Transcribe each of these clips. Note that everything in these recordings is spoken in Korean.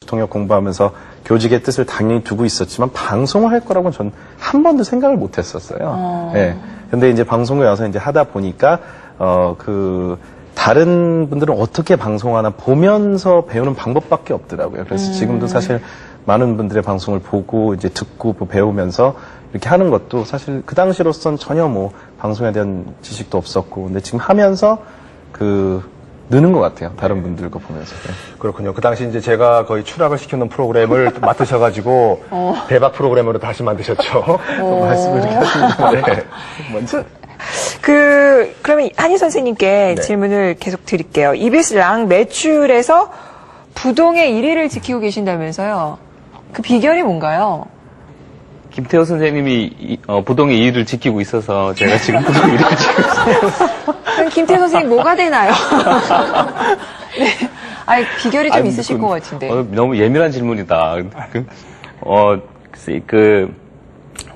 통역 공부하면서 교직의 뜻을 당연히 두고 있었지만 방송을 할 거라고는 전 한 번도 생각을 못 했었어요. 네. 근데 이제 방송에 와서 이제 하다 보니까, 다른 분들은 어떻게 방송하나 보면서 배우는 방법밖에 없더라고요. 그래서 지금도 사실 많은 분들의 방송을 보고 이제 듣고 배우면서 이렇게 하는 것도 사실 그 당시로선 전혀 뭐 방송에 대한 지식도 없었고, 근데 지금 하면서 느는 것 같아요. 다른 분들 거 보면서. 네. 그렇군요. 그 당시 이제 제가 거의 추락을 시켜놓은 프로그램을 맡으셔가지고 대박 프로그램으로 다시 만드셨죠. 말씀을 이렇게 하시니까. 네. 그러면 한희 선생님께 네. 질문을 계속 드릴게요. EBS 랑 매출에서 부동의 1위를 지키고 계신다면서요. 그 비결이 뭔가요? 김태호 선생님이 부동의 2위를 지키고 있어서 제가 지금 부동의 1위를 지키고 있어요. 그럼 김태호 선생님 뭐가 되나요? 네. 아니, 비결이 좀 있으실 것 같은데. 너무 예민한 질문이다.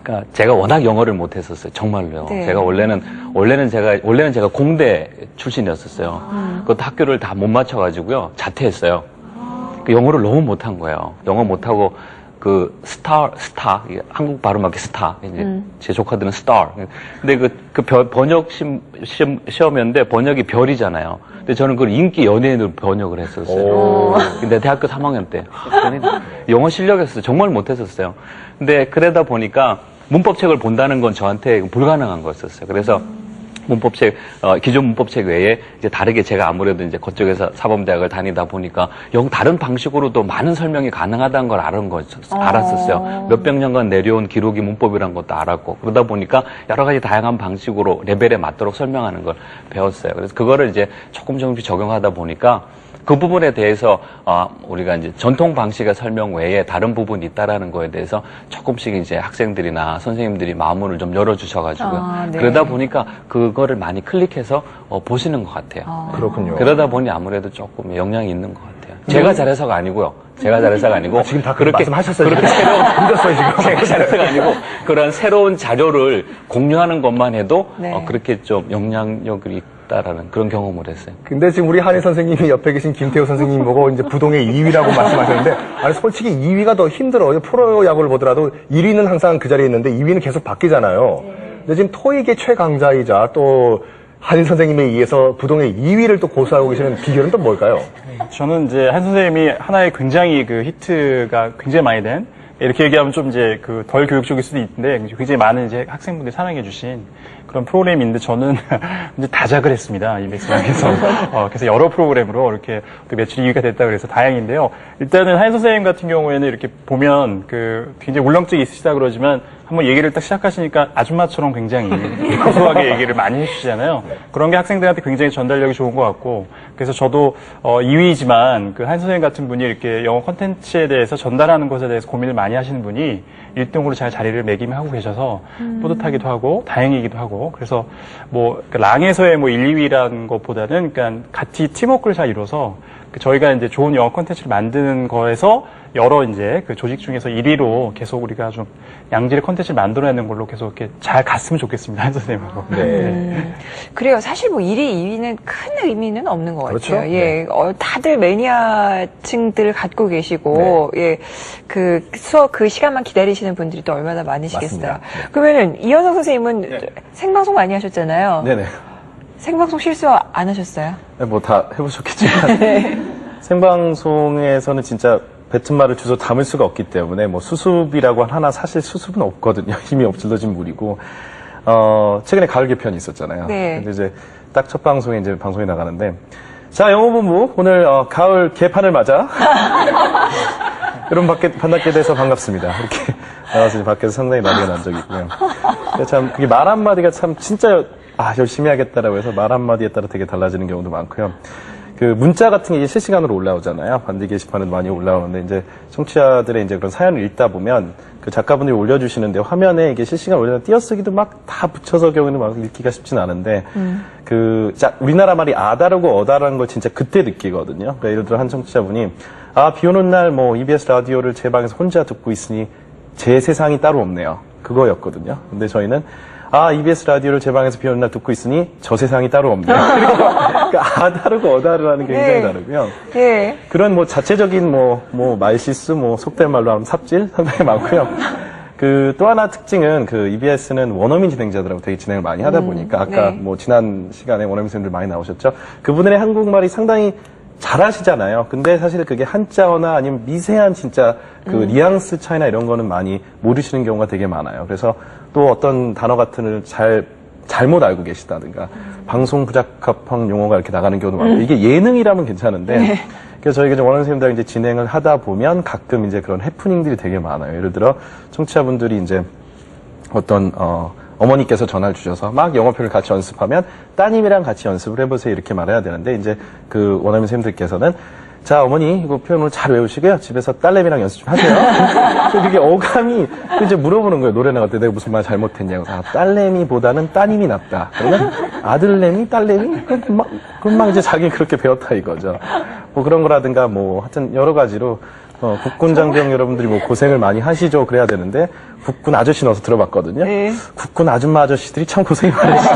그러니까 제가 워낙 영어를 못했었어요. 정말로요. 네. 제가 원래는 제가 공대 출신이었었어요. 그것도 학교를 다 못 맞춰가지고요. 자퇴했어요. 영어를 너무 못한 거예요. 영어 못하고 스타, 한국 발음하기 스타. 이제 제 조카들은 스타. 근데 번역 시험이었는데 번역이 별이잖아요. 근데 저는 그걸 인기 연예인으로 번역을 했었어요. 근데 대학교 3학년 때. 영어 실력에서 정말 못했었어요. 근데 그러다 보니까 문법책을 본다는 건 저한테 불가능한 거였었어요. 그래서 문법책, 기존 문법책 외에 이제 다르게 제가 아무래도 이제 그쪽에서 사범대학을 다니다 보니까 다른 방식으로도 많은 설명이 가능하다는 걸 알았었어요. 몇백 년간 내려온 기록이 문법이란 것도 알았고, 그러다 보니까 여러 가지 다양한 방식으로 레벨에 맞도록 설명하는 걸 배웠어요. 그래서 그거를 이제 조금씩 적용하다 보니까 그 부분에 대해서 우리가 이제 전통 방식의 설명 외에 다른 부분이 있다라는 거에 대해서 조금씩 이제 학생들이나 선생님들이 마음을 좀 열어주셔가지고요. 네. 그러다 보니까 그거를 많이 클릭해서 보시는 것 같아요. 그렇군요. 그러다 보니 아무래도 조금 영향이 있는 것 같아요. 제가 잘해서가 아니고요. 지금 다 그렇게 말씀하셨어요. 그렇게 늦었어요, 지금. 제가 잘해서가 아니고 그런 새로운 자료를 공유하는 것만 해도 네. 그렇게 좀 영향력이 있다라는 그런 경험을 했어요. 근데 지금 우리 한희 선생님이 옆에 계신 김태호 선생님 보고 이제 부동의 2위라고 말씀하셨는데, 아니, 솔직히 2위가 더 힘들어요. 프로야구를 보더라도 1위는 항상 그 자리에 있는데 2위는 계속 바뀌잖아요. 근데 지금 토익의 최강자이자 또 한희 선생님에 의해서 부동의 2위를 또 고수하고 계시는 비결은 또 뭘까요? 저는 이제 한 선생님이 하나의 굉장히 히트가 굉장히 많이 된, 이렇게 얘기하면 좀 이제 덜 교육적일 수도 있는데 굉장히 많은 이제 학생분들이 사랑해주신 그런 프로그램인데, 저는 이제 다작을 했습니다. EBS에서. 그래서 여러 프로그램으로 이렇게 매출 2위가 됐다 그래서 다행인데요. 일단은 한희 선생님 같은 경우에는 이렇게 보면 굉장히 울렁증이 있으시다 그러지만 한번 얘기를 딱 시작하시니까 아줌마처럼 굉장히 고소하게 얘기를 많이 해주시잖아요. 그런 게 학생들한테 굉장히 전달력이 좋은 것 같고, 그래서 저도 2위지만 한희 선생님 같은 분이 이렇게 영어 콘텐츠에 대해서 전달하는 것에 대해서 고민을 많이 하시는 분이 1등으로 잘 자리를 매김하고 계셔서 뿌듯하기도 하고 다행이기도 하고, 그래서 랑에서의 1, 2위라는 것보다는 같이 팀워크를 잘 이뤄서 저희가 이제 좋은 영어 콘텐츠를 만드는 거에서 여러 이제 조직 중에서 1위로 계속 우리가 좀 양질의 콘텐츠를 만들어내는 걸로 계속 이렇게 잘 갔으면 좋겠습니다. 한 선생님하고. 네. 그래요. 사실 1위, 2위는 큰 의미는 없는 것 그렇죠? 같아요. 예. 다들 매니아층들을 갖고 계시고, 예. 수업 시간만 기다리시는 분들이 또 얼마나 많으시겠어요. 맞습니다. 그러면은 이현석 선생님은 생방송 많이 하셨잖아요. 네네. 생방송 실수 안 하셨어요? 뭐 다 해보셨겠지만 생방송에서는 진짜 뱉은 말을 주워 담을 수가 없기 때문에 뭐 수습이라고 하나 사실 수습은 없거든요. 힘이 엎질러진 물이고. 최근에 가을 개편이 있었잖아요. 네. 근데 이제 딱 첫 방송에 이제 방송이 나가는데, 자, 영어본부 오늘 가을 개판을 맞아 여러분 반갑게 돼서 반갑습니다. 이렇게 나와서 밖에서 상당히 난리가 난 적이 있고요. 참 그게 말 한마디가 참 진짜 열심히 하겠다라고 해서 말 한마디에 따라 되게 달라지는 경우도 많고요. 문자 같은 게 이제 실시간으로 올라오잖아요. 반디 게시판에도 많이 올라오는데, 이제 청취자들의 이제 그런 사연을 읽다 보면 작가분들이 올려주시는데 화면에 이게 실시간 올려서 띄어쓰기도 막 다 붙여서 경우는 막 읽기가 쉽진 않은데, 우리나라 말이 아다르고 어다라는 걸 진짜 그때 느끼거든요. 그러니까 예를 들어 한 청취자분이, 비 오는 날 EBS 라디오를 제 방에서 혼자 듣고 있으니 제 세상이 따로 없네요. 그거였거든요. 근데 저희는 EBS 라디오를 제 방에서 비 오는 날 듣고 있으니 저 세상이 따로 없네. 그러니까 다르고 어다르라는 게 굉장히 다르고요. 예. 그런 뭐 자체적인 말실수, 속된 말로 하면 삽질 상당히 많고요. 또 하나 특징은 EBS는 원어민 진행자들하고 되게 진행을 많이 하다 보니까 아까 네. 지난 시간에 원어민 선생님들 많이 나오셨죠. 그분들의 한국말이 상당히 잘하시잖아요. 근데 사실 그게 한자어나 아니면 미세한 진짜 뉘앙스 차이나 이런 거는 많이 모르시는 경우가 되게 많아요. 그래서 또 어떤 단어 같은 걸 잘못 알고 계시다든가 방송 부적합한 용어가 이렇게 나가는 경우도 많고 이게 예능이라면 괜찮은데 그래서 저희가 원어민 선생님들 이제 진행을 하다 보면 가끔 이제 그런 해프닝들이 되게 많아요. 예를 들어 청취자분들이 이제 어떤 어머니께서 전화를 주셔서 막 영어 표현을 같이 연습하면 따님이랑 같이 연습을 해보세요 이렇게 말해야 되는데 이제 원어민 선생님들께서는 자 어머니 이거 표현을 잘 외우시고요 집에서 딸내미랑 연습 좀 하세요. 그게 어감이 이제 물어보는 거예요. 노래 나갈 때 내가 무슨 말 잘못했냐고. 딸내미보다는 따님이 낫다. 그러면 아들내미 딸내미 그럼 막 이제 자기 그렇게 배웠다 이거죠. 그런 거라든가 하여튼 여러 가지로 국군 장병 여러분들이 고생을 많이 하시죠. 그래야 되는데 국군 아저씨 넣어서 들어봤거든요. 네. 국군 아줌마 아저씨들이 참 고생이 많으시죠.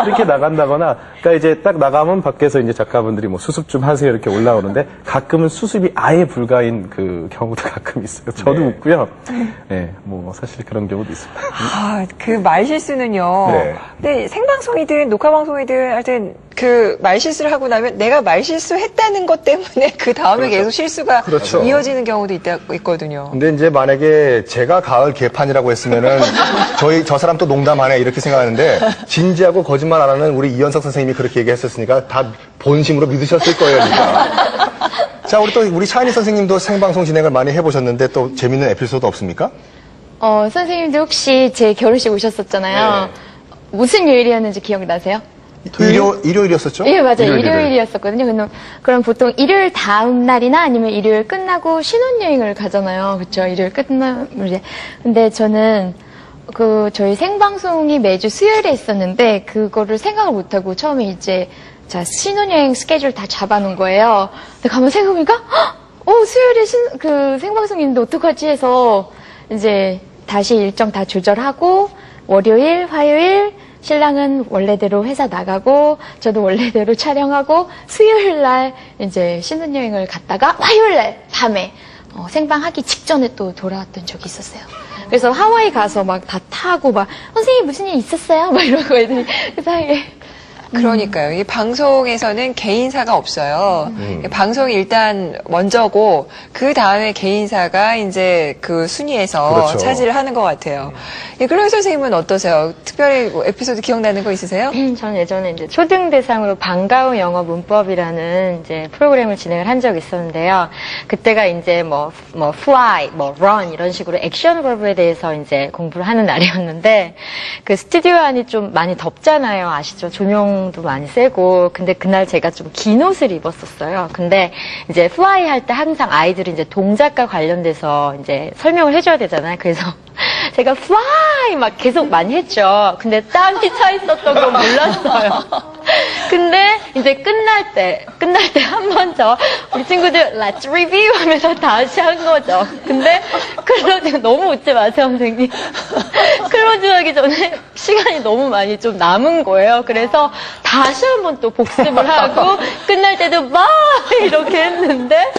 이렇게 나간다거나, 그러니까 이제 딱 나가면 밖에서 이제 작가분들이 수습 좀 하세요 이렇게 올라오는데 가끔은 수습이 아예 불가인 경우도 가끔 있어요. 저도 웃고요. 네, 사실 그런 경우도 있습니다. 말실수는요. 네. 근데 생방송이든 녹화방송이든 하여튼 말실수를 하고 나면 내가 말실수했다는 것 때문에 그 다음에 계속 실수가 그렇죠. 이어지는 경우도 있거든요. 근데 이제 만약에 제가 가을 개판이라고 했으면은 저 사람 또 농담하네 이렇게 생각하는데 진지하고 거짓말 안 하는 우리 이현석 선생님이 그렇게 얘기했었으니까 다 본심으로 믿으셨을 거예요, 진짜. 자, 우리 차은희 선생님도 생방송 진행을 많이 해보셨는데 또 재밌는 에피소드 없습니까? 선생님들 혹시 제 결혼식 오셨었잖아요. 네. 무슨 요일이었는지 기억나세요? 일요일이었었죠? 예, 맞아요. 일요일이네. 일요일이었었거든요. 그럼 보통 일요일 다음 날이나 아니면 일요일 끝나고 신혼여행을 가잖아요. 그쵸? 일요일 끝나면 근데 저는 저희 생방송이 매주 수요일에 있었는데 그거를 생각을 못하고 처음에 이제 신혼여행 스케줄 다 잡아놓은 거예요. 근데 가만 생각해보니까 수요일에 생방송이 있는데 어떡하지 해서 이제 다시 일정 다 조절하고 월요일, 화요일 신랑은 원래대로 회사 나가고 저도 원래대로 촬영하고 수요일 날 이제 신혼여행을 갔다가 화요일 날 밤에 생방하기 직전에 또 돌아왔던 적이 있었어요. 그래서 하와이 가서 막 다 타고 선생님 무슨 일 있었어요? 이러고 애들이 그 사이에. 그러니까요. 이 방송에서는 개인사가 없어요. 방송이 일단 먼저고 그 다음에 개인사가 이제 순위에서 그렇죠. 차지를 하는 것 같아요. 클로이 선생님은 어떠세요? 특별히 에피소드 기억나는 거 있으세요? 저는 예전에 이제 초등 대상으로 반가운 영어 문법이라는 이제 프로그램을 진행을 한 적이 있었는데요. 그때가 이제 fly, run 이런 식으로 액션 버브에 대해서 이제 공부를 하는 날이었는데 그 스튜디오 안이 좀 많이 덥잖아요. 아시죠? 조명도 많이 세고. 근데 그날 제가 좀 긴 옷을 입었었어요. 근데 이제 fly 할 때 항상 아이들이 이제 동작과 관련돼서 이제 설명을 해줘야 되잖아요. 그래서 제가 fly 막 계속 많이 했죠. 근데 땀이 차 있었던 건 몰랐어요. 근데 이제 끝날 때 한 번 더 우리 친구들 let's review 하면서 다시 한 거죠. 근데 클로즈 너무 웃지 마세요, 선생님. 클로즈 하기 전에 시간이 너무 많이 좀 남은 거예요. 그래서 다시 한 번 또 복습을 하고 끝날 때도 막 이렇게 했는데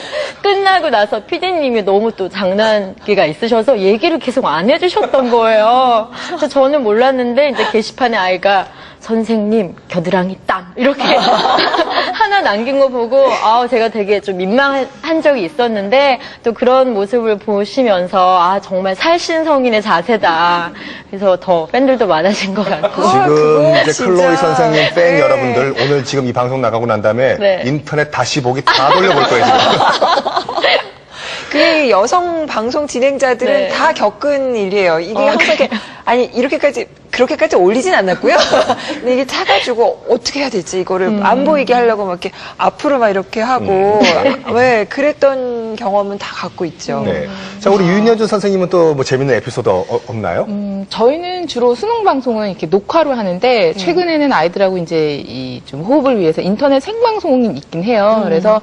끝나고 나서 PD님이 너무 또 장난기가 있으셔서 얘기를 계속 안 해주셨던 거예요. 그래서 저는 몰랐는데 이제 게시판에 아이가 선생님 겨드랑이 땀 이렇게 하나 남긴 거 보고 제가 되게 좀 민망한 적이 있었는데 또 그런 모습을 보시면서 정말 살신성인의 자세다. 그래서 더 팬들도 많아진 것 같고. 지금 이제 진짜. 클로이 선생님 팬 네. 여러분들 오늘 지금 이 방송 나가고 난 다음에 네. 인터넷 다시 보기 다 돌려볼 거예요, 지금. 그게 여성 방송 진행자들은 네. 다 겪은 일이에요. 이게 항상 그렇게까지 올리진 않았고요. 근데 이게 차가지고 어떻게 해야 될지 이거를 안 보이게 하려고 막 이렇게 앞으로 막 이렇게 하고 왜 그랬던 경험은 다 갖고 있죠. 네. 자, 우리 윤여준 선생님은 또 재밌는 에피소드 없나요? 저희는 주로 수능 방송은 이렇게 녹화로 하는데 최근에는 아이들하고 이제 좀 호흡을 위해서 인터넷 생방송이 있긴 해요. 그래서